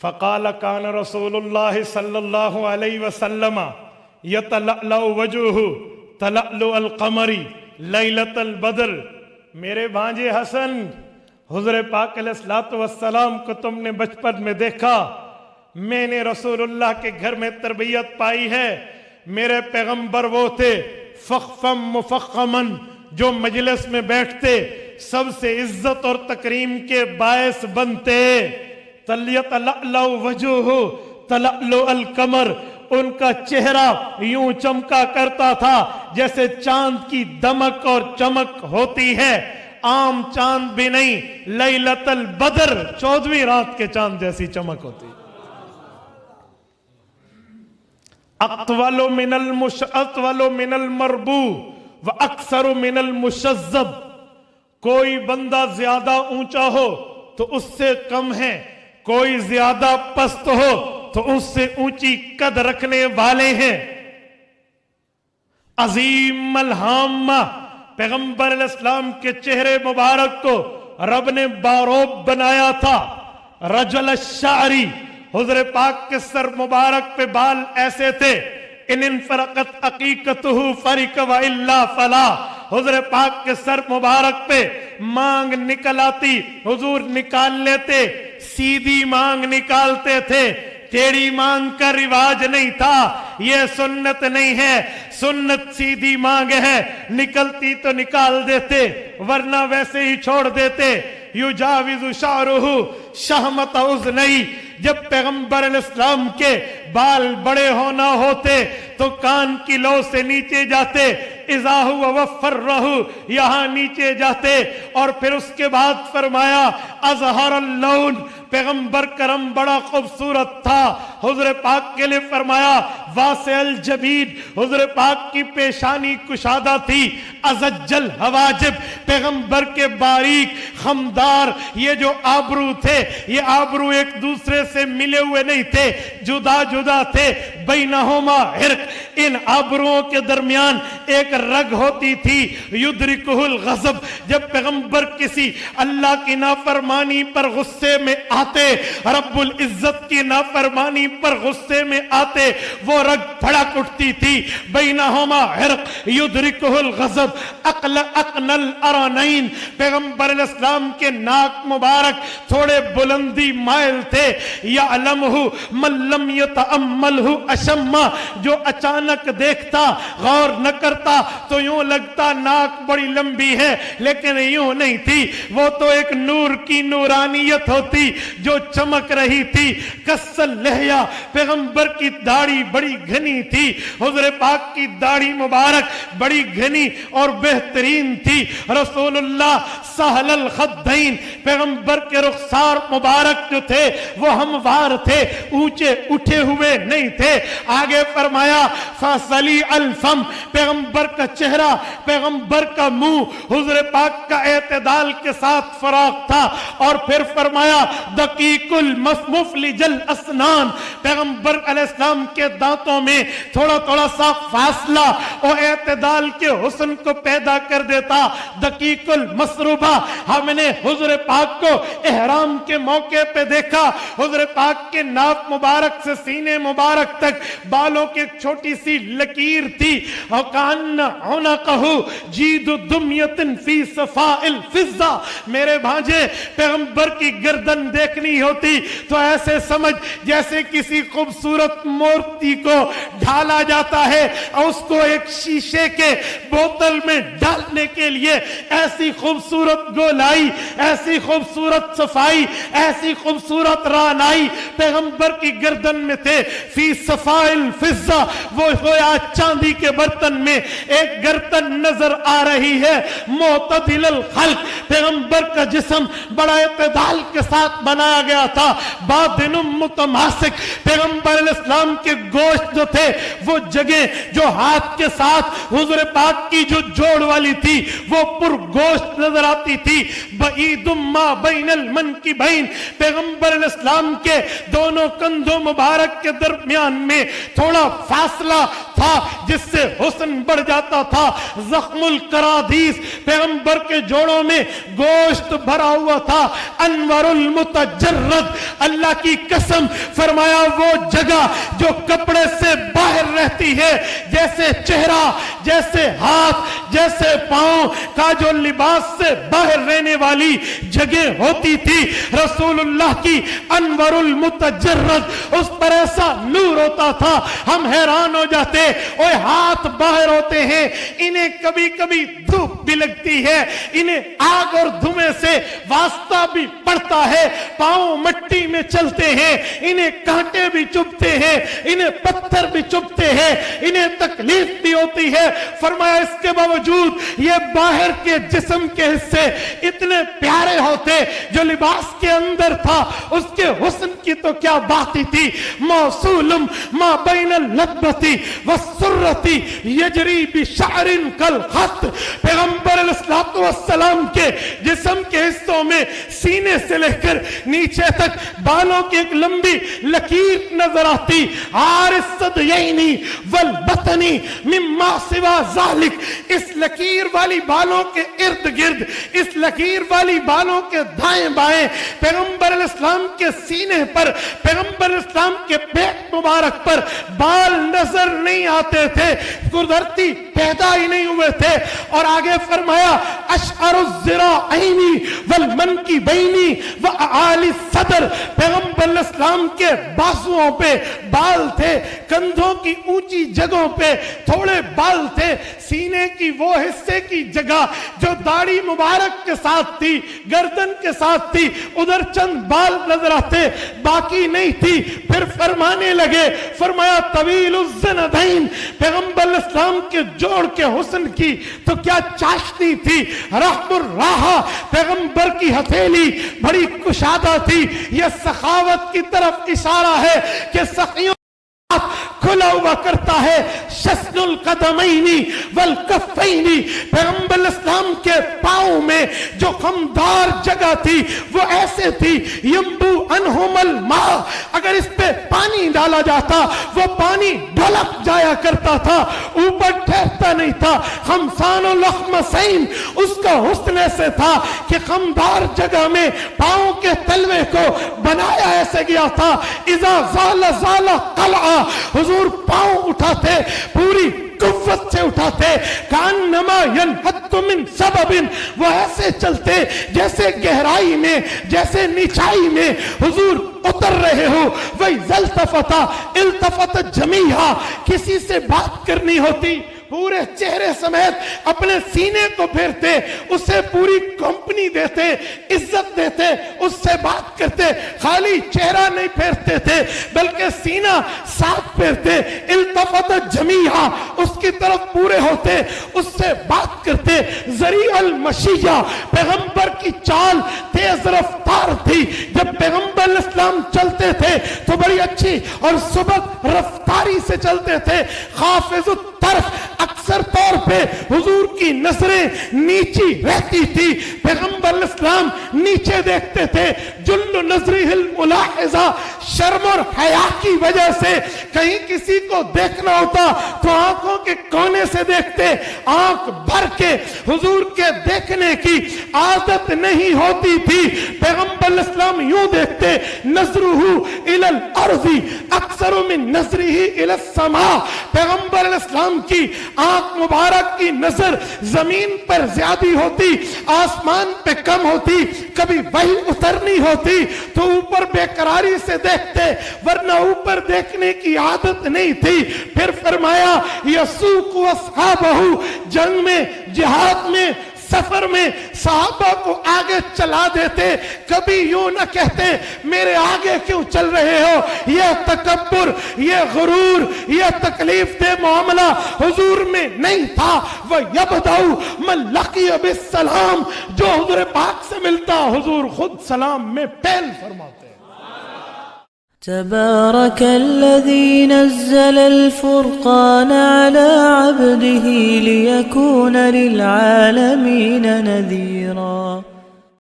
فقال كان رسول الله صلى الله عليه وسلم يتلألأ وجهه تلألؤ القمر ليلة البدر. میرے بھانجے حسن، حضور پاک علیہ الصلوۃ والسلام کو تم نے بچپن میں دیکھا، میں نے رسول اللہ کے گھر میں تربیت پائی ہے. میرے پیغمبر وہ تھے فخفم مفخمن، جو مجلس میں بیٹھتے سب سے عزت اور تکریم کے باعث بنتے. تلیتلألأ وجہہ تلألؤ القمر، ان کا چہرہ یوں چمکا کرتا تھا جیسے چاند کی دمک اور چمک ہوتی ہے، عام چاند بھی نہیں، لیلۃ البدر 14ویں رات کے چاند جیسی چمک ہوتی. اطول من المربوع واکثر من المشذب، کوئی بندہ زیادہ اونچا ہو تو اس سے کم ہے، کوئی زیادہ پست ہو تو اس سے اونچی قد رکھنے والے ہیں. عظیم الہامہ، پیغمبر علیہ السلام کے چہرے مبارک کو رب نے باروب بنایا تھا. رجل الشعری، حضور پاک کے سر مبارک پہ بال ایسے تھے، ان انفرقت عقیقتہ فرق والا فلا، حضور پاک کے سر مبارک پہ مانگ نکل آتی، حضور نکال لیتے، سیدھی مانگ نکالتے تھے، ٹیڑھی مانگ کا رواج نہیں تھا. یہ سنت نہیں ہے، سنت سیدھی مانگ ہے، نکلتی تو نکال دیتے ورنہ ویسے ہی چھوڑ دیتے. یجاوز شعرہ شہمت اذنی، جب پیغمبر علیہ السلام کے بال بڑے ہونا ہوتے تو کان کی لو سے نیچے جاتے، اذا ہوا وفرہ، یہاں نیچے جاتے. اور پھر اس کے بعد فرمایا اظہر اللون، پیغمبر کرم بڑا خوبصورت تھا. حضور پاک کے لئے فرمایا واسع الجبین، حضور پاک کی پیشانی کشادہ تھی. ازجل حواجب، پیغمبر کے باریک خمدار یہ جو آبرو تھے، یہ آبرو ایک دوسرے سے ملے ہوئے نہیں تھے، جدا جدا تھے. بینہما عرق، ان آبروؤں کے درمیان ایک رگ ہوتی تھی. یدرکہ الغضب، جب پیغمبر کسی اللہ کی نافرمانی پر غصے میں آتے، رب العزت کی نافرمانی پر غصے میں آتے، وہ رگ بھڑک اٹھتی تھی. بینہما عرق یدرکہ الغضب اقن الارانین، پیغمبر علیہ السلام کے ناک مبارک تھوڑے بلندی مائل تھے. یعلمہ من لم یتأملہ اشما، جو اچانک دیکھتا غور نہ کرتا تو یوں لگتا ناک بڑی لمبی ہے، لیکن یوں نہیں تھی، وہ تو ایک نور کی نورانیت ہوتی جو چمک رہی تھی. کسل لحیہ، پیغمبر کی داڑھی بڑی گھنی تھی، حضور پاک کی داڑھی مبارک بڑی گھنی اور بہترین تھی. رسول اللہ سہل الخدین، پیغمبر کے رخسار مبارک جو تھے وہ ہموار تھے، اونچے اٹھے ہوئے نہیں تھے. آگے فرمایا فصلی الفم، پیغمبر کا چہرہ، پیغمبر کا منہ حضور پاک کا اعتدال کے ساتھ فراغ تھا. اور پھر فرمایا دقیق المفلج الاسنان، پیغمبر علیہ السلام کے دانتوں میں تھوڑا تھوڑا سا فاصلہ اور اعتدال کے حسن کو پیدا کر دیتا. دقیق المسروبہ، ہم نے حضور پاک کو احرام کے موقع پہ دیکھا، حضور پاک کے ناک مبارک سے سینے مبارک تک بالوں کی ایک چھوٹی سی لکیر تھی. وَقَانَ عُنَقَهُ جِيدُ دُمْيَةٍ فِي صَفَاءِ الْفِضَّةِ، میرے بھانجے پیغمبر کی گردن دیکھنی ہوتی تو ایسے سمجھ جیسے کسی خوبصورت مورتی کو ڈھالا جاتا ہے اور اس کو ایک شیشے کے بوتل میں ڈالنے کے لیے ایسی خوبصورت گولائی، ایسی خوبصورت صفائی، ایسی خوبصورت رانائی پیغمبر کی گردن میں تھے. فی صفاء الفضہ، وہ گویا چاندی کے برتن میں ایک گردن نظر آ رہی ہے. معتدل الخلق، پیغمبر کا جسم بڑا اعتدال کے ساتھ بنایا گیا تھا. باطن متماسک، پیغمبر علیہ السلام کے گوشت جو تھے وہ جگہ جو ہاتھ کے ساتھ حضور پاک کی جو جوڑ والی تھی وہ پر گوشت نظر آتی تھی. بعید ما بین المنکبین، پیغمبر علیہ السلام کے دونوں کندھوں مبارک کے درمیان میں تھوڑا فاصلہ تھا جس سے حسن بڑھ جاتا تھا. زخم القرادیس پیغمبر کے جوڑوں میں گوشت بھرا ہوا تھا. انور المتجرد, اللہ کی قسم فرمایا وہ جگہ جو کپڑے سے باہر رہتی ہے, جیسے چہرہ, جیسے ہاتھ, جیسے پاؤں کا جو لباس سے باہر رہنے والی جگہ ہوتی تھی, رسول اللہ کی انور المتجرد اس پر ایسا نور ہوتا تھا ہم حیران ہو جاتے. اوہ ہاتھ باہر ہوتے ہیں, انہیں کبھی کبھی دھوپ بھی لگتی ہے, انہیں آگ اور دھویں سے واسطہ بھی پڑتا ہے, پاؤں مٹی میں چلتے ہیں, انہیں کانٹے بھی چبھتے ہیں, انہیں پتھر بھی چبھتے ہیں, انہیں تکلیف بھی ہوتی ہے. فرمایا اس کے باوجود یہ باہر کے جسم کے حصے اتنے پیارے ہوتے, جو لباس کے اندر تھا اس کے حسن کی تو کیا بات ہی تھی. موصولم ما بین اللبتی والسرتی یجری بشعر کالخط, پیغمبر علیہ السلام کے جسم کے حصوں میں سینے سے لے کر نیچے تک بالوں کی ایک لمبی لکیر نظر آتی. عارض الصدیینی والبطنی مما سوا ذالک, اس لکیر والی بالوں کے ارد گرد, اس لکیر والی بالوں کے دائیں بائیں پیغمبر علیہ السلام کے سینے پر, پیغمبر علیہ السلام کے پیٹ مبارک پر بال نظر نہیں آتے تھے, قدرتی پیدا ہی نہیں ہوئے تھے. اور آگے فرمایا اشعر الذراعین والمنکبین واعالی الصدر, پیغمبر علیہ السلام کے بازوؤں پہ بال تھے, کندھوں کی اونچی جگہوں پہ تھوڑے بال تھے, سینے کی وہ حصے کی جگہ جو داڑھی مبارک کے ساتھ تھی, گردن کے ساتھ تھی, ادھر چند بال نظر آتے, باقی نہیں تھی. پھر فرمانے لگے, فرمایا طویل الزندین, پیغمبر علیہ السلام کے جوڑ کے حسن کی تو کیا چاشنی تھی. رحم الراحہ, پیغمبر کی ہتھیلی بڑی کشادہ تھی. یہ سخاوت کی طرف اشارہ ہے کہ سخیوں کھلا ہوا کرتا ہے. شسن القدمین والکفین, پیغمبر علیہ السلام کے پاؤں میں جو خمدار جگہ تھی وہ ایسے تھی, ینبو انہم الماء, اگر اس پہ پانی ڈالا جاتا وہ پانی ڈھلک جایا کرتا تھا, اوپر ٹھہرتا نہیں تھا. خمسان الاخمسین, اس کا حسن ایسے تھا کہ خمدار جگہ میں پاؤں کے تلوے کو بنایا ایسے گیا تھا. اذا زال زال قلعہ, حضور پاؤں اٹھاتے پوری قوت سے اٹھاتے, کانما ینحط من سبب, وہ ایسے چلتے جیسے گہرائی میں, جیسے نیچائی میں حضور اتر رہے ہو. وَإِذَا الْتَفَتَ الْتَفَتَ جَمِيعًا, کسی سے بات کرنی ہوتی پورے چہرے سمیت اپنے سینے کو پھیرتے, اسے پوری کمپنی دیتے, عزت دیتے, اس سے بات کرتے, خالی چہرہ نہیں پھیرتے تھے بلکہ سینہ ساتھ پھیرتے. التفت جمیعا, اس کی طرف پورے ہوتے, اس سے بات کرتے. ذریع المشیہ, پیغمبر کی چال تیز رفتار تھی, جب پیغمبر علیہ السلام چلتے تھے تو بڑی اچھی اور سبق رفتاری سے چلتے تھے. خافض الطرف, اکثر طور پہ حضور کی نظریں نیچی رہتی تھی, پیغمبر علیہ السلام نیچے دیکھتے تھے. جل نظری الملاحظہ, شرم اور حیا کی وجہ سے کہیں کسی کو دیکھنا ہوتا تو آنکھوں کے کونے سے دیکھتے, آنکھ بھر کے. حضور کے دیکھنے کی عادت نہیں ہوتی تھی, پیغمبر علیہ السلام یوں دیکھتے. نظرہ الی الارض اکثر من نظرہ الی السماء, پیغمبر علیہ السلام کی آنکھ مبارک کی نظر زمین پر زیادہ ہوتی, آسمان پہ کم ہوتی. کبھی وحی اترنی ہوتی تو اوپر بے قراری سے دیکھتے, ورنہ اوپر دیکھنے کی عادت نہیں تھی. پھر فرمایا یسوق اصحابہ, جنگ میں, جہاد میں, سفر میں صحابہ کو آگے چلا دیتے, کبھی یوں نہ کہتے میرے آگے کیوں چل رہے ہو. یہ تکبر, یہ غرور, یہ تکلیف دہ معاملہ حضور میں نہیں تھا. وَيَبْدَعُ مَنْ لَقِيَ بِالسَّلَامِ, جو حضور پاک سے ملتا حضور خود سلام میں پہل فرماتے. تبارك الذي نزل الفرقان على عبده ليكون للعالمين نذيرا.